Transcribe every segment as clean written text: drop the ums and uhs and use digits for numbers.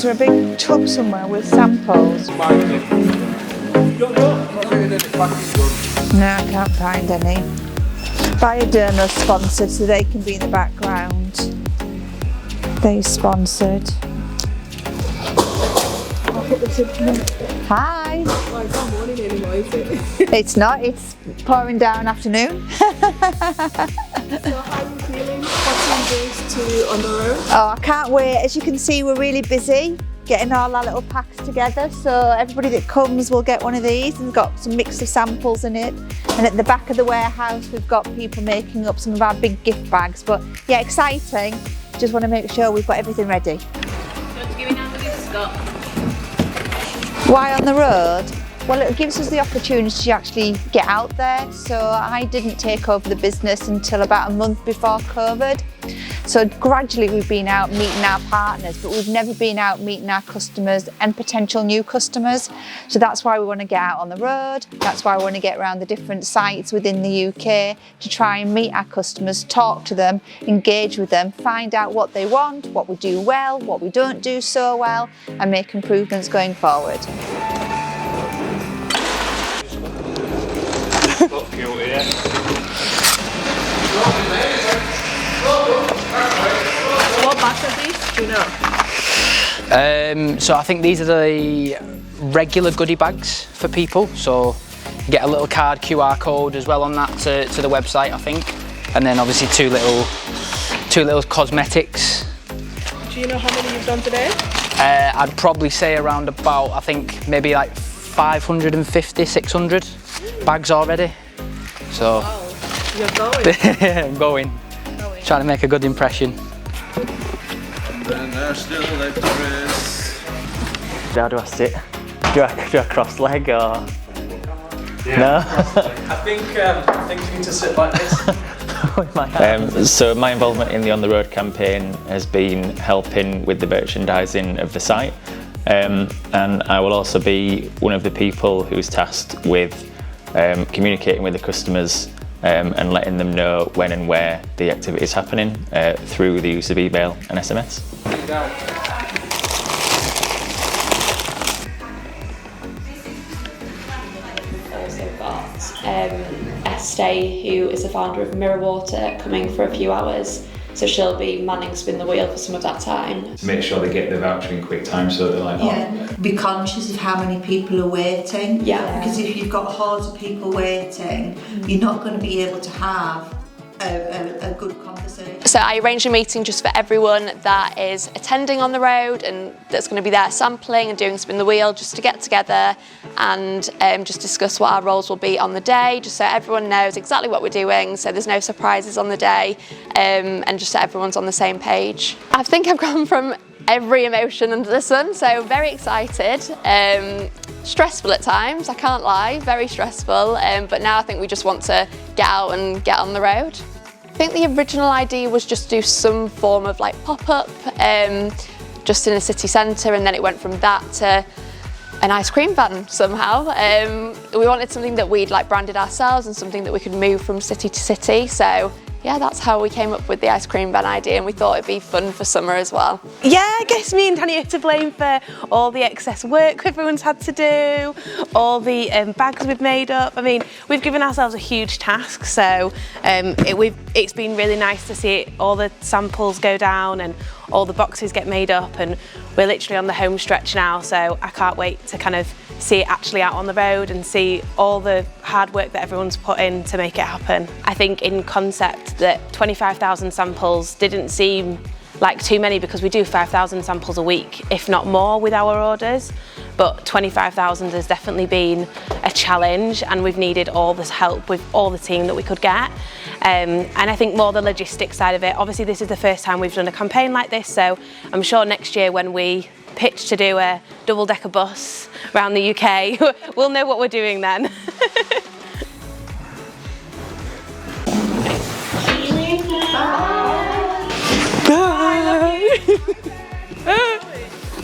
there a big tub somewhere with samples? No, I can't find any. Bioderma sponsored, so they can be in the background. They sponsored. Hi. Oh, it's not morning anymore, is it? It's not, it's pouring down afternoon. So how are you feeling? 14 days to on the road? Oh, I can't wait. As you can see, we're really busy getting all our little packs together. So everybody that comes will get one of these and got some mix of samples in it. And at the back of the warehouse, we've got people making up some of our big gift bags. But yeah, exciting. Just want to make sure we've got everything ready. Do you want to give me another gift, Scott? Why on the road? Well, it gives us the opportunity to actually get out there. So I didn't take over the business until about a month before COVID. So gradually we've been out meeting our partners, but we've never been out meeting our customers and potential new customers. So that's why we want to get out on the road. That's why we want to get around the different sites within the UK to try and meet our customers, talk to them, engage with them, find out what they want, what we do well, what we don't do so well, and make improvements going forward. What bags are these? Do you know? So I think these are the regular goodie bags for people. So you get a little card QR code as well on that to the website, I think. And then obviously two little cosmetics. Do you know how many you've done today? I'd probably say around about, I think maybe like 550, 600 bags already. So Wow, you're going. I'm going. Trying to make a good impression. How do I sit? Do I cross leg or? Yeah, no? I think you need to sit like this. With my hands. So my involvement in the On The Road campaign has been helping with the merchandising of the site. And I will also be one of the people who's tasked with communicating with the customers and letting them know when and where the activity is happening through the use of email and SMS. Also got Estee, who is the founder of Mirror Water, coming for a few hours. So she'll be manning spin the wheel for some of that time. To make sure they get the voucher in quick time so they're like, yeah, be conscious of how many people are waiting. Yeah. Because if you've got hordes of people waiting, you're not going to be able to have a good conversation. So I arranged a meeting just for everyone that is attending on the road and that's going to be there sampling and doing spin the wheel, just to get together and just discuss what our roles will be on the day, just so everyone knows exactly what we're doing, so there's no surprises on the day, and just so everyone's on the same page. I think I've gone from every emotion under the sun, so very excited. Stressful at times, I can't lie, very stressful, but now I think we just want to get out and get on the road. I think the original idea was just do some form of like pop-up, just in a city centre, and then it went from that to an ice cream van somehow. We wanted something that we'd like branded ourselves and something that we could move from city to city, so yeah, that's how we came up with the ice cream van idea, and we thought it'd be fun for summer as well. Yeah, I guess me and Danny are to blame for all the excess work everyone's had to do, all the bags we've made up. I mean, we've given ourselves a huge task, so it's been really nice to see all the samples go down and all the boxes get made up, and we're literally on the home stretch now, so I can't wait to kind of see it actually out on the road and see all the hard work that everyone's put in to make it happen. I think in concept that 25,000 samples didn't seem like too many, because we do 5,000 samples a week, if not more, with our orders. But 25,000 has definitely been a challenge, and we've needed all this help with all the team that we could get. And I think more the logistics side of it. Obviously, this is the first time we've done a campaign like this, so I'm sure next year when we pitch to do a double-decker bus around the UK, we'll know what we're doing then.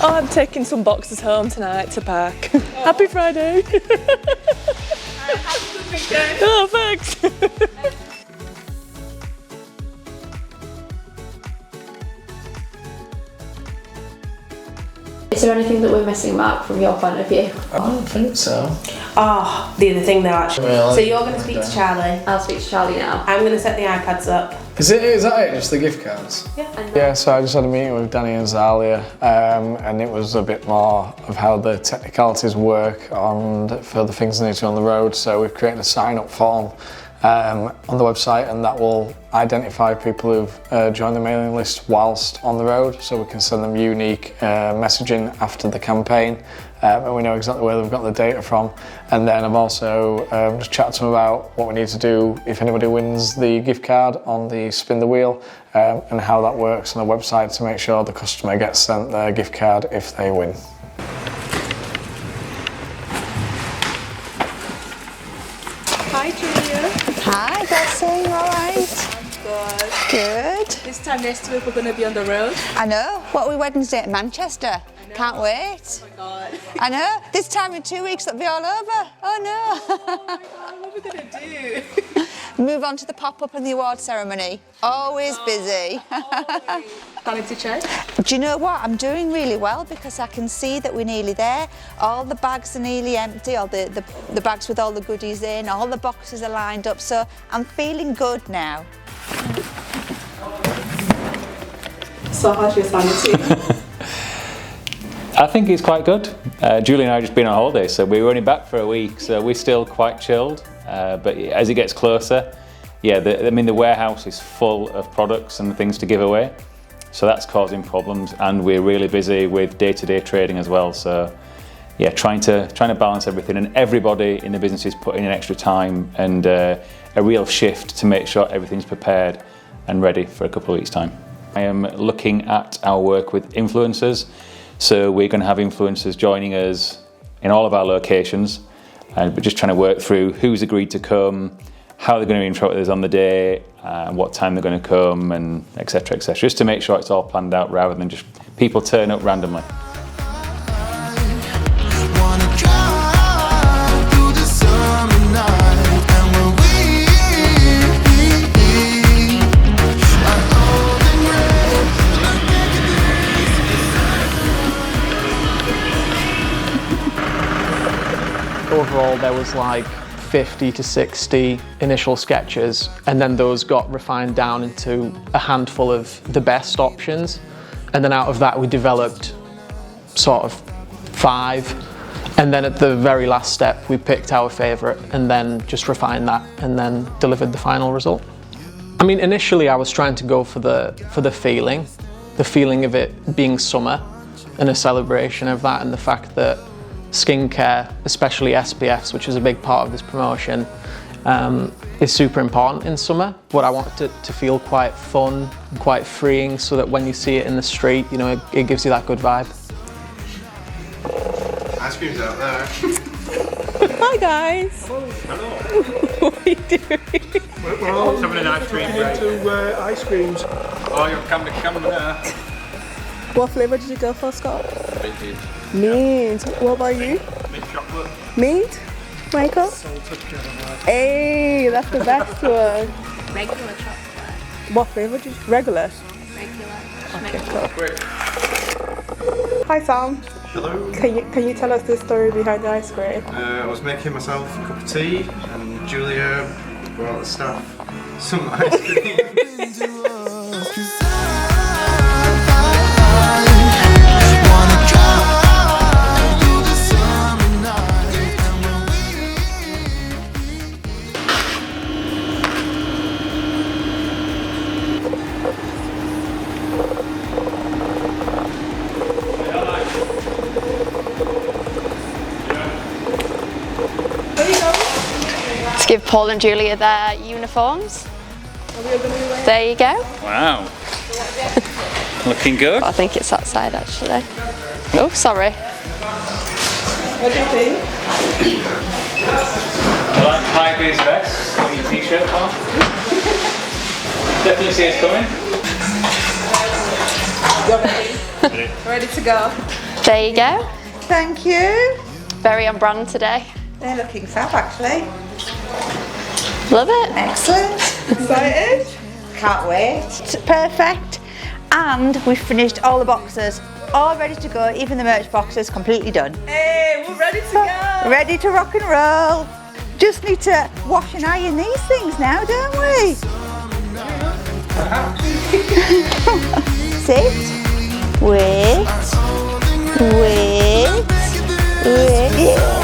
Oh, I'm taking some boxes home tonight to pack. Happy Friday. Oh, thanks. Is there anything that we're missing, Mark, from your point of view? I don't think so. Oh, the other thing though, actually. Well, So you're going to speak to Charlie. I'll speak to Charlie now. I'm going to set the iPads up. Is that it? Just the gift cards? Yeah, so I just had a meeting with Danny and Zalia, and it was a bit more of how the technicalities work for the things that need to be on the road. So we've created a sign-up form on the website, and that will identify people who've joined the mailing list whilst on the road, so we can send them unique messaging after the campaign, and we know exactly where they've got the data from. And then I've also just chatted to them about what we need to do if anybody wins the gift card on the spin the wheel, and how that works on the website to make sure the customer gets sent their gift card if they win. Hi, Julia. Hi, Bessie, you all right? Good. Good. This time next week we're going to be on the road. I know. What are we Wednesday at Manchester? Can't wait. Oh my God. I know. This time in 2 weeks it'll be all over. Oh no. Oh my God, what are we going to do? Move on to the pop-up and the award ceremony. Always busy. Quality check. Do you know what? I'm doing really well because I can see that we're nearly there. All the bags are nearly empty, or the bags with all the goodies in, all the boxes are lined up, so I'm feeling good now. So how's your sanity? I think it's quite good. Julie and I have just been on holiday, so we were only back for a week, so we're still quite chilled. But as it gets closer, yeah, the warehouse is full of products and things to give away, so that's causing problems. And we're really busy with day-to-day trading as well. So yeah, trying to balance everything, and everybody in the business is putting in extra time and a real shift to make sure everything's prepared and ready for a couple of weeks' time. I am looking at our work with influencers. So we're going to have influencers joining us in all of our locations, and we're just trying to work through who's agreed to come, how they're going to interact with us on the day, and what time they're going to come, and etc., etc., just to make sure it's all planned out rather than just people turn up randomly. Overall, there was like 50 to 60 initial sketches, and then those got refined down into a handful of the best options. And then out of that, we developed sort of 5. And then at the very last step, we picked our favourite and then just refined that and then delivered the final result. I mean, initially I was trying to go for the feeling of it being summer and a celebration of that, and the fact that skincare, especially SPFs, which is a big part of this promotion, is super important in summer. But I wanted it to feel quite fun, quite freeing, so that when you see it in the street, you know, it gives you that good vibe. Ice cream's out there. Hi guys. Hello. What are you doing? We're all having an ice cream break. Into ice creams. Oh, you're coming there. What flavour did you go for, Scott? Vintage. Mint. What about you? Mint chocolate. Mint? Michael? Hey, that's the best one. Regular chocolate. What flavour did you? Regular? Regular. Okay, cool. Quick. Hi Sam. Hello. Can you tell us the story behind the ice cream? I was making myself a cup of tea, and Julia brought the staff some ice cream. Let's give Paul and Julia their uniforms. There you go. Wow. Looking good. I think it's outside actually. Oh, sorry. What do you think? I like high-vis vest. Got your t-shirt on. Definitely see us coming. Ready to go. There you go. Thank you. Very on brand today. They're looking fab actually. Love it. Excellent. Excited? Can't wait. It's perfect. And we've finished all the boxes. all ready to go, even the merch box is completely done. Hey, we're ready to go! Ready to rock and roll. Just need to wash and iron these things now, don't we? Sit. Wait. Yeah.